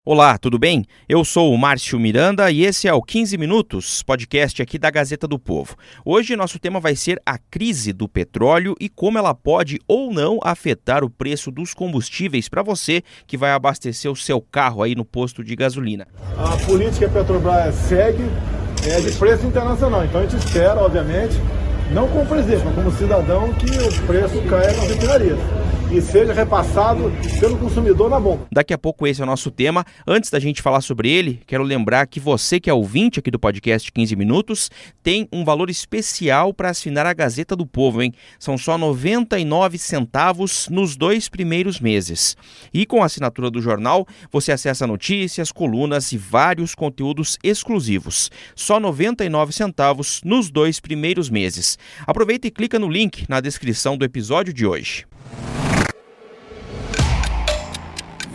Olá, tudo bem? Eu sou o Márcio Miranda e esse é o 15 Minutos, podcast aqui da Gazeta do Povo. Hoje nosso tema vai ser a crise do petróleo e como ela pode ou não afetar o preço dos combustíveis para você que vai abastecer o seu carro aí no posto de gasolina. A política que a Petrobras segue é de preço internacional, então a gente espera, obviamente, não como presidente, mas como cidadão, que o preço caia nas refinarias e seja repassado pelo consumidor na bomba. Daqui a pouco esse é o nosso tema. Antes da gente falar sobre ele, quero lembrar que você que é ouvinte aqui do podcast 15 Minutos tem um valor especial para assinar a Gazeta do Povo, hein? São só 99 centavos nos 2 primeiros meses. E com a assinatura do jornal, você acessa notícias, colunas e vários conteúdos exclusivos. Só 99 centavos nos 2 primeiros meses. Aproveita e clica no link na descrição do episódio de hoje.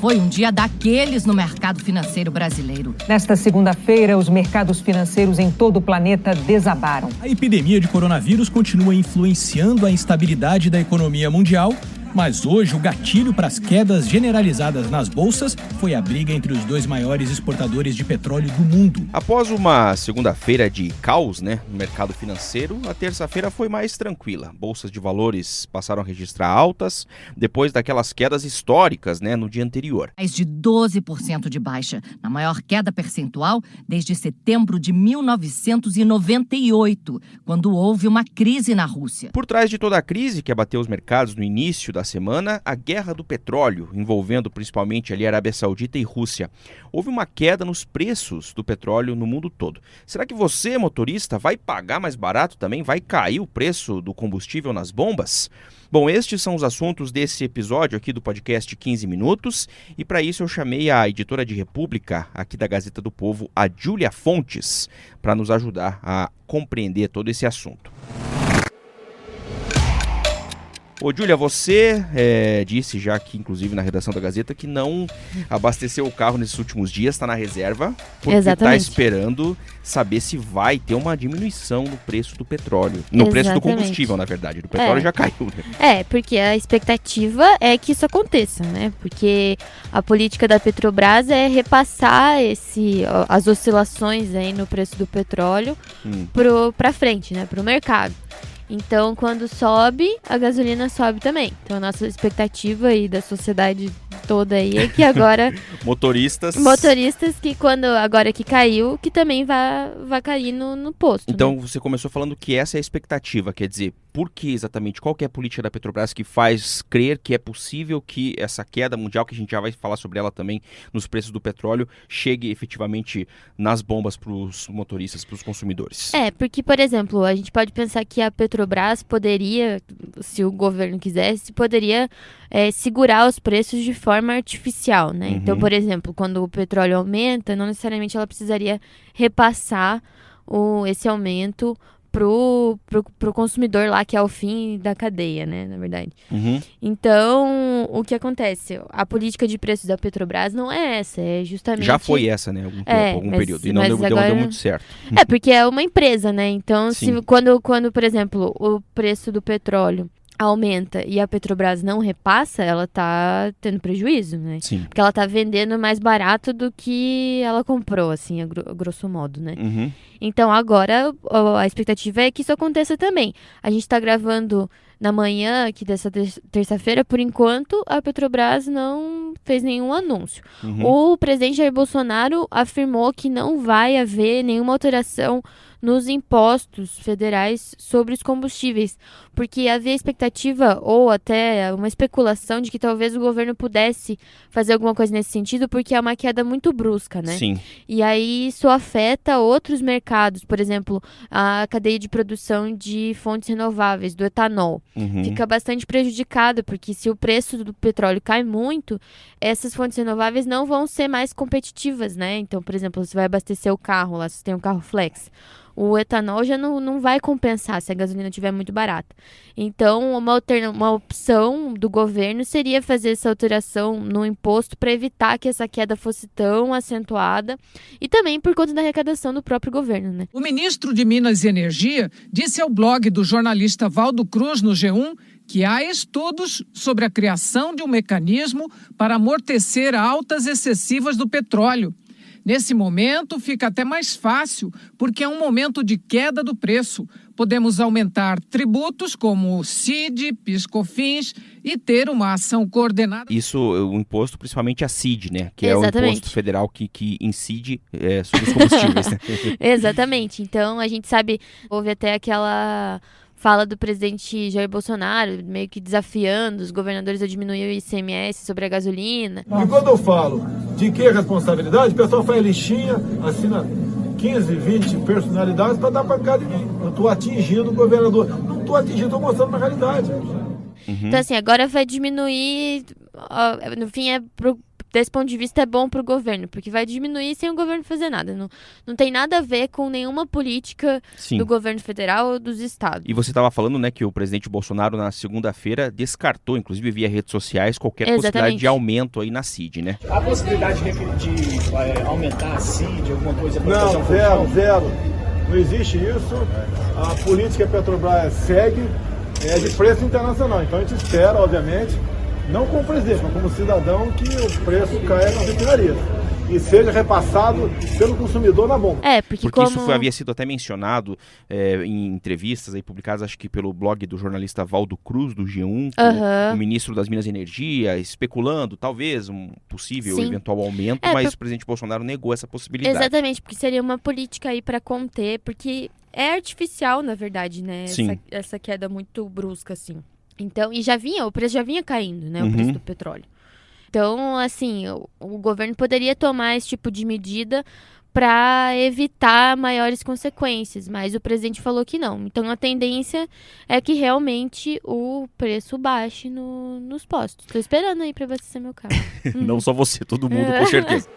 Foi um dia daqueles no mercado financeiro brasileiro. Nesta segunda-feira, os mercados financeiros em todo o planeta desabaram. A epidemia de coronavírus continua influenciando a instabilidade da economia mundial, mas hoje o gatilho para as quedas generalizadas nas bolsas foi a briga entre os 2 maiores exportadores de petróleo do mundo. Após uma segunda-feira de caos, no mercado financeiro, a terça-feira foi mais tranquila. Bolsas de valores passaram a registrar altas depois daquelas quedas históricas, no dia anterior. Mais de 12% de baixa, na maior queda percentual desde setembro de 1998, quando houve uma crise na Rússia. Por trás de toda a crise que abateu os mercados no início da semana, a guerra do petróleo, envolvendo principalmente ali a Arábia Saudita e Rússia. Houve uma queda nos preços do petróleo no mundo todo. Será que você, motorista, vai pagar mais barato também? Vai cair o preço do combustível nas bombas? Bom, estes são os assuntos desse episódio aqui do podcast 15 Minutos e para isso eu chamei a editora de República aqui da Gazeta do Povo, a Júlia Fontes, para nos ajudar a compreender todo esse assunto. Ô, Júlia, você disse já aqui, inclusive na redação da Gazeta, que não abasteceu o carro nesses últimos dias, está na reserva, porque está esperando saber se vai ter uma diminuição no preço do petróleo. No preço do combustível, na verdade. Do petróleo já caiu, porque a expectativa é que isso aconteça, Porque a política da Petrobras é repassar as oscilações aí no preço do petróleo para frente, para o mercado. Então, quando sobe, a gasolina sobe também. Então, a nossa expectativa aí da sociedade toda aí é que agora... Motoristas que agora que caiu, que também vai cair no posto. Então, você começou falando que essa é a expectativa, quer dizer, por que exatamente? Qual que é a política da Petrobras que faz crer que é possível que essa queda mundial, que a gente já vai falar sobre ela também nos preços do petróleo, chegue efetivamente nas bombas para os motoristas, para os consumidores? Porque, por exemplo, a gente pode pensar que a Petrobras poderia, se o governo quisesse, segurar os preços de forma artificial, Então, por exemplo, quando o petróleo aumenta, não necessariamente ela precisaria repassar esse aumento pro consumidor lá, que é o fim da cadeia, na verdade. Então, o que acontece? A política de preços da Petrobras não é essa, é justamente... Já foi essa, algum período, e não deu muito certo. Porque é uma empresa, Então, quando, por exemplo, o preço do petróleo aumenta e a Petrobras não repassa, ela tá tendo prejuízo, Sim. Porque ela tá vendendo mais barato do que ela comprou, assim, a grosso modo, Então, agora, a expectativa é que isso aconteça também. A gente tá gravando na manhã aqui dessa terça-feira, por enquanto, a Petrobras não fez nenhum anúncio. O presidente Jair Bolsonaro afirmou que não vai haver nenhuma alteração nos impostos federais sobre os combustíveis, porque havia expectativa ou até uma especulação de que talvez o governo pudesse fazer alguma coisa nesse sentido, porque é uma queda muito brusca, Sim. E aí isso afeta outros mercados, por exemplo, a cadeia de produção de fontes renováveis, do etanol. Fica bastante prejudicado, porque se o preço do petróleo cai muito, essas fontes renováveis não vão ser mais competitivas, Então, por exemplo, você vai abastecer o carro lá, se você tem um carro flex, o etanol já não vai compensar se a gasolina estiver muito barata. Então, uma opção do governo seria fazer essa alteração no imposto para evitar que essa queda fosse tão acentuada e também por conta da arrecadação do próprio governo, O ministro de Minas e Energia disse ao blog do jornalista Valdo Cruz no G1 que há estudos sobre a criação de um mecanismo para amortecer altas excessivas do petróleo. Nesse momento, fica até mais fácil, porque é um momento de queda do preço. Podemos aumentar tributos como o CID, PIS/COFINS e ter uma ação coordenada. Isso, o imposto, principalmente a CID, né? Que é o Exatamente. imposto federal que incide sobre os combustíveis. Né? Exatamente. Então, a gente sabe, houve até aquela fala do presidente Jair Bolsonaro, meio que desafiando os governadores a diminuir o ICMS sobre a gasolina. E quando eu falo de que é responsabilidade, o pessoal faz listinha, assina 15, 20 personalidades para dar pancada em mim. Eu estou atingindo o governador. Não estou atingindo, estou mostrando uma realidade. Então, assim, agora vai diminuir, no fim, desse ponto de vista é bom para o governo, porque vai diminuir sem o governo fazer nada. Não tem nada a ver com nenhuma política Sim. do governo federal ou dos estados. E você estava falando, né, que o presidente Bolsonaro na segunda-feira descartou, inclusive via redes sociais, qualquer possibilidade de aumento aí na CID, né? A possibilidade de aumentar a CID, alguma coisa? Não, zero. Não existe isso. A política Petrobras segue de preço internacional. Então a gente espera, obviamente, não como presidente, mas como cidadão, que o preço caia nas refinarias e seja repassado pelo consumidor na bomba. Porque isso havia sido até mencionado em entrevistas aí publicadas, acho que pelo blog do jornalista Valdo Cruz, do G1, o ministro das Minas e Energia, especulando talvez um possível eventual aumento, mas o presidente Bolsonaro negou essa possibilidade. Exatamente, porque seria uma política aí para conter, porque é artificial, na verdade, né? Essa queda muito brusca, assim. Então, o preço já vinha caindo, né? O preço do petróleo. Então, assim, o governo poderia tomar esse tipo de medida para evitar maiores consequências, mas o presidente falou que não. Então, a tendência é que realmente o preço baixe nos postos. Tô esperando aí para abastecer meu carro. Não só você, todo mundo, com certeza.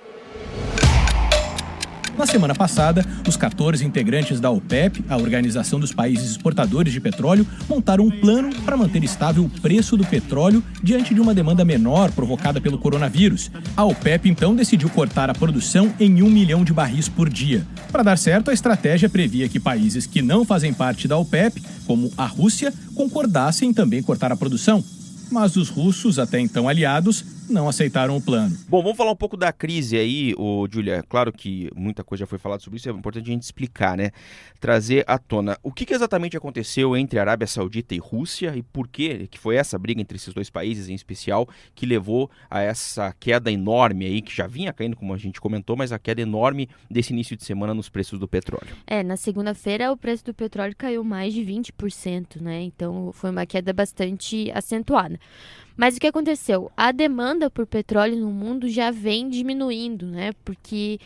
Na semana passada, os 14 integrantes da OPEP, a Organização dos Países Exportadores de Petróleo, montaram um plano para manter estável o preço do petróleo diante de uma demanda menor provocada pelo coronavírus. A OPEP, então, decidiu cortar a produção em 1 milhão de barris por dia. Para dar certo, a estratégia previa que países que não fazem parte da OPEP, como a Rússia, concordassem em também cortar a produção. Mas os russos, até então aliados, não aceitaram o plano. Bom, vamos falar um pouco da crise aí, Júlia. Claro que muita coisa já foi falada sobre isso, é importante a gente explicar, né? Trazer à tona. O que exatamente aconteceu entre Arábia Saudita e Rússia e por que foi essa briga entre esses dois países em especial que levou a essa queda enorme aí, que já vinha caindo, como a gente comentou, mas a queda enorme desse início de semana nos preços do petróleo. Na segunda-feira o preço do petróleo caiu mais de 20%, né? Então foi uma queda bastante acentuada. Mas o que aconteceu? A demanda por petróleo no mundo já vem diminuindo, né? Porque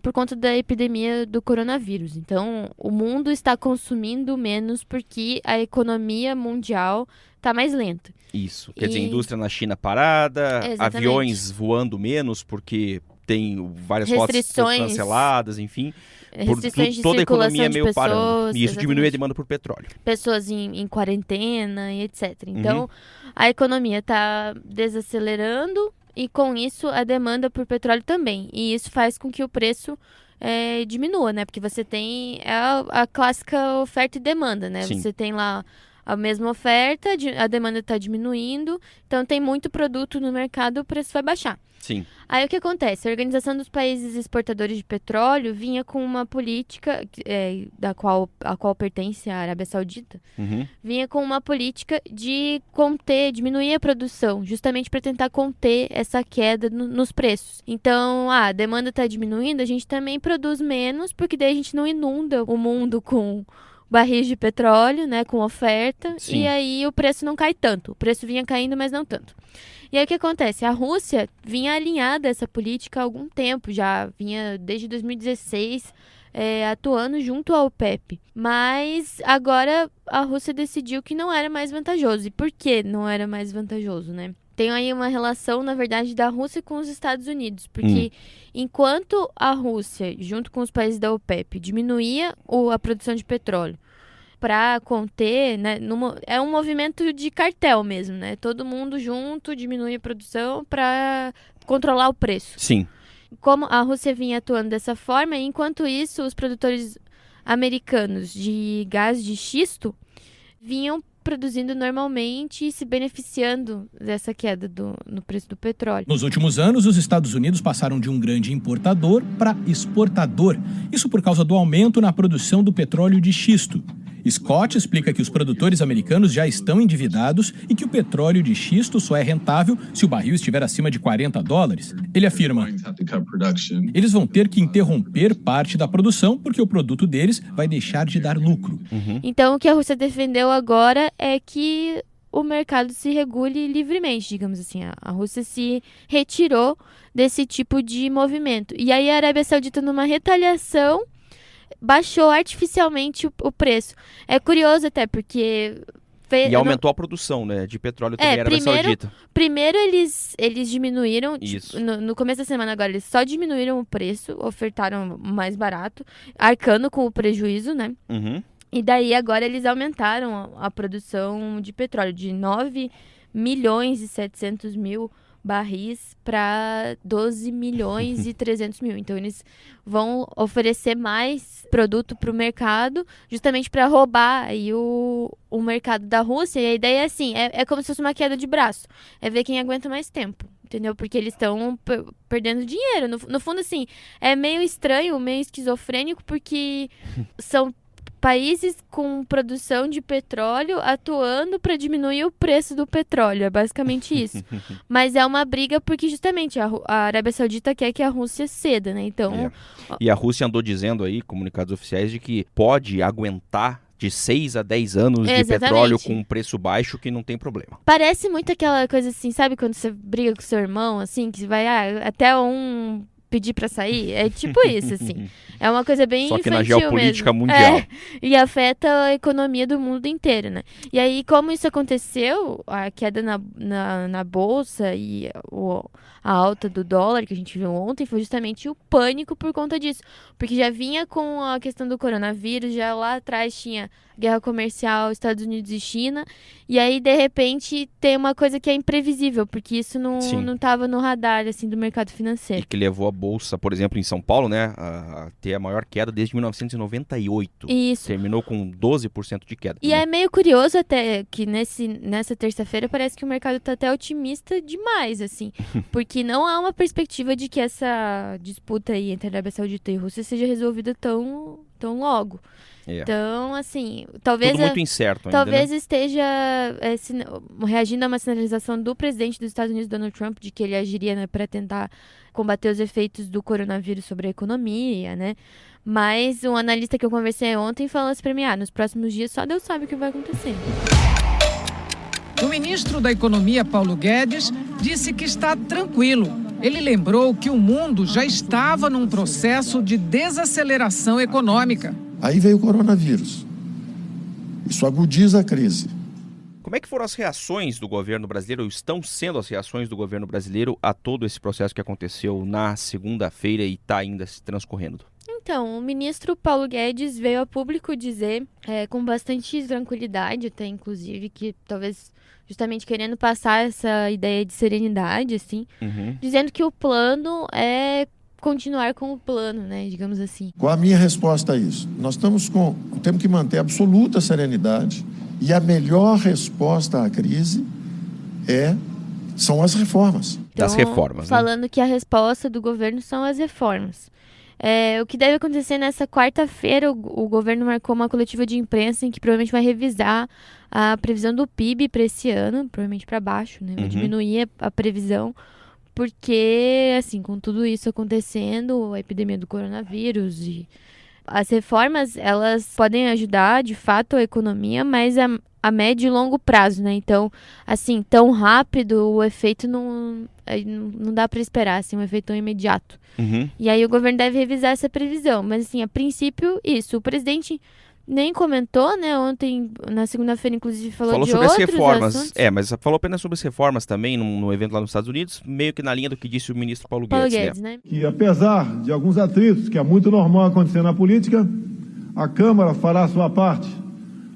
por conta da epidemia do coronavírus. Então, o mundo está consumindo menos porque a economia mundial está mais lenta. Isso. Quer dizer, a indústria na China parada, Exatamente. Aviões voando menos porque tem várias rotas canceladas, enfim. Restrições de toda a economia circulação de meio parando. pessoas. E isso diminui a demanda por petróleo. Pessoas em quarentena e etc. Então, a economia está desacelerando e, com isso, a demanda por petróleo também. E isso faz com que o preço diminua, né? Porque você tem a clássica oferta e demanda, né? Sim. Você tem lá a mesma oferta, a demanda está diminuindo, então tem muito produto no mercado, o preço vai baixar. Sim. Aí o que acontece? A Organização dos Países Exportadores de Petróleo vinha com uma política, a qual pertence a Arábia Saudita, vinha com uma política de diminuir a produção, justamente para tentar conter essa queda nos preços. Então, a demanda está diminuindo, a gente também produz menos, porque daí a gente não inunda o mundo com barris de petróleo, né, com oferta, Sim. E aí o preço não cai tanto. O preço vinha caindo, mas não tanto. E aí o que acontece? A Rússia vinha alinhada a essa política há algum tempo, já vinha desde 2016 atuando junto à OPEP. Mas agora a Rússia decidiu que não era mais vantajoso. E por que não era mais vantajoso, né? Tem aí uma relação, na verdade, da Rússia com os Estados Unidos, porque enquanto a Rússia, junto com os países da OPEP, diminuía a produção de petróleo para conter, né, é um movimento de cartel mesmo, né? Todo mundo junto diminui a produção para controlar o preço. Sim. Como a Rússia vinha atuando dessa forma, enquanto isso, os produtores americanos de gás de xisto vinham produzindo normalmente e se beneficiando dessa queda no preço do petróleo. Nos últimos anos, os Estados Unidos passaram de um grande importador para exportador. Isso por causa do aumento na produção do petróleo de xisto. Scott explica que os produtores americanos já estão endividados e que o petróleo de xisto só é rentável se o barril estiver acima de $40. Ele afirma: eles vão ter que interromper parte da produção porque o produto deles vai deixar de dar lucro. Então, o que a Rússia defendeu agora é que o mercado se regule livremente, digamos assim. A Rússia se retirou desse tipo de movimento. E aí a Arábia Saudita, numa retaliação, baixou artificialmente o preço. É curioso até, porque... E aumentou a produção, né, de petróleo também, Arábia Saudita. Primeiro eles diminuíram, Isso. no começo da semana agora, eles só diminuíram o preço, ofertaram mais barato, arcando com o prejuízo, né? E daí agora eles aumentaram a produção de petróleo de 9.700.000 barris para 12.300.000. Então eles vão oferecer mais produto para o mercado, justamente para roubar aí o mercado da Rússia. E a ideia é assim, é como se fosse uma queda de braço, é ver quem aguenta mais tempo, entendeu? Porque eles estão perdendo dinheiro. No fundo, assim, é meio estranho, meio esquizofrênico, porque são países com produção de petróleo atuando para diminuir o preço do petróleo. É basicamente isso. Mas é uma briga porque justamente a Arábia Saudita quer que a Rússia ceda, né? Então... E a Rússia andou dizendo aí, comunicados oficiais, de que pode aguentar de 6 a 10 anos de petróleo com um preço baixo, que não tem problema. Parece muito aquela coisa assim, sabe quando você briga com seu irmão, assim, que vai até um pedir pra sair? É tipo isso, assim. É uma coisa bem infantil mesmo. Só que na geopolítica mundial. E afeta a economia do mundo inteiro, né? E aí, como isso aconteceu, a queda na bolsa e a alta do dólar que a gente viu ontem foi justamente o pânico por conta disso. Porque já vinha com a questão do coronavírus, já lá atrás tinha guerra comercial Estados Unidos e China, e aí de repente tem uma coisa que é imprevisível, porque isso não estava no radar assim do mercado financeiro. E que levou a bolsa, por exemplo, em São Paulo, né, a ter a maior queda desde 1998. Isso. Terminou com 12% de queda. E é meio curioso até que nessa terça-feira parece que o mercado está até otimista demais, assim, porque não há uma perspectiva de que essa disputa aí entre a Arábia Saudita e a Rússia seja resolvida tão logo. Então, assim, talvez... Tudo muito incerto ainda, talvez né? Esteja reagindo a uma sinalização do presidente dos Estados Unidos, Donald Trump, de que ele agiria, né, para tentar combater os efeitos do coronavírus sobre a economia, né? Mas um analista que eu conversei ontem falou assim para mim, nos próximos dias só Deus sabe o que vai acontecer. O ministro da Economia, Paulo Guedes, disse que está tranquilo. Ele lembrou que o mundo já estava num processo de desaceleração econômica. Aí veio o coronavírus. Isso agudiza a crise. Como é que foram as reações do governo brasileiro, ou estão sendo as reações do governo brasileiro a todo esse processo que aconteceu na segunda-feira e está ainda se transcorrendo? Então, o ministro Paulo Guedes veio a público dizer, com bastante tranquilidade até, inclusive, que talvez justamente querendo passar essa ideia de serenidade, assim, dizendo que o plano é continuar com o plano, né, digamos assim. Qual a minha resposta a isso? Nós temos que manter absoluta serenidade e a melhor resposta à crise são as reformas. Então, das reformas, falando, né? Que a resposta do governo são as reformas. O que deve acontecer nessa quarta-feira, o governo marcou uma coletiva de imprensa em que provavelmente vai revisar a previsão do PIB para esse ano, provavelmente para baixo, né? Vai diminuir a previsão, porque, assim, com tudo isso acontecendo, a epidemia do coronavírus e as reformas, elas podem ajudar, de fato, a economia, mas a médio e longo prazo, né? Então, assim, tão rápido, o efeito não dá para esperar, assim, um efeito tão imediato. E aí o governo deve revisar essa previsão. Mas, assim, a princípio, isso. O presidente nem comentou, né? Ontem, na segunda-feira, inclusive, falou de sobre outros as reformas. assuntos. Mas falou apenas sobre as reformas também, no evento lá nos Estados Unidos, meio que na linha do que disse o ministro Paulo Guedes, né? E apesar de alguns atritos, que é muito normal acontecer na política, a Câmara fará a sua parte,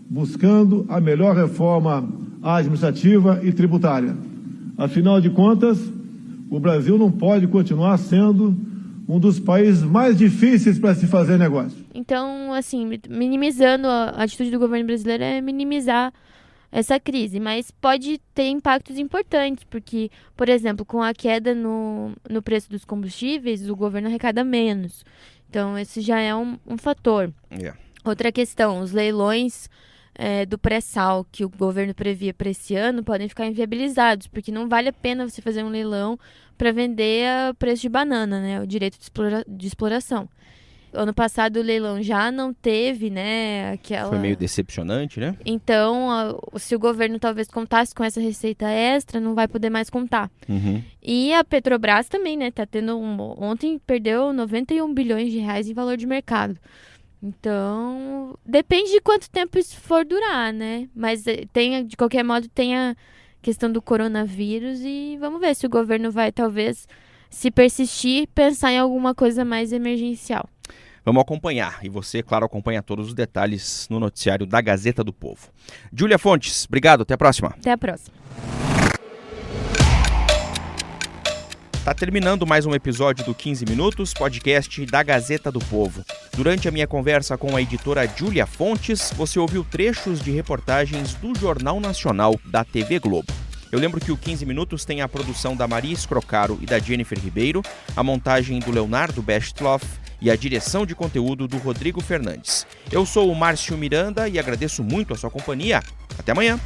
buscando a melhor reforma administrativa e tributária. Afinal de contas, o Brasil não pode continuar sendo um dos países mais difíceis para se fazer negócio. Então, assim, minimizando a atitude do governo brasileiro é minimizar essa crise, mas pode ter impactos importantes, porque, por exemplo, com a queda no preço dos combustíveis, o governo arrecada menos. Então, esse já é um fator. Outra questão, os leilões do pré-sal que o governo previa para esse ano podem ficar inviabilizados, porque não vale a pena você fazer um leilão para vender a preço de banana, né, o direito de exploração. Ano passado o leilão já não teve, né, Foi meio decepcionante, né? Então, se o governo talvez contasse com essa receita extra, não vai poder mais contar. E a Petrobras também, né, tá tendo ontem perdeu 91 bilhões de reais em valor de mercado. Então, depende de quanto tempo isso for durar, né? Mas de qualquer modo tem a questão do coronavírus e vamos ver se o governo vai, talvez, se persistir, pensar em alguma coisa mais emergencial. Vamos acompanhar. E você, claro, acompanha todos os detalhes no noticiário da Gazeta do Povo. Júlia Fontes, obrigado. Até a próxima. Até a próxima. Tá terminando mais um episódio do 15 Minutos, podcast da Gazeta do Povo. Durante a minha conversa com a editora Júlia Fontes, você ouviu trechos de reportagens do Jornal Nacional da TV Globo. Eu lembro que o 15 Minutos tem a produção da Maria Escrocaro e da Jennifer Ribeiro, a montagem do Leonardo Bestloff e a direção de conteúdo do Rodrigo Fernandes. Eu sou o Márcio Miranda e agradeço muito a sua companhia. Até amanhã!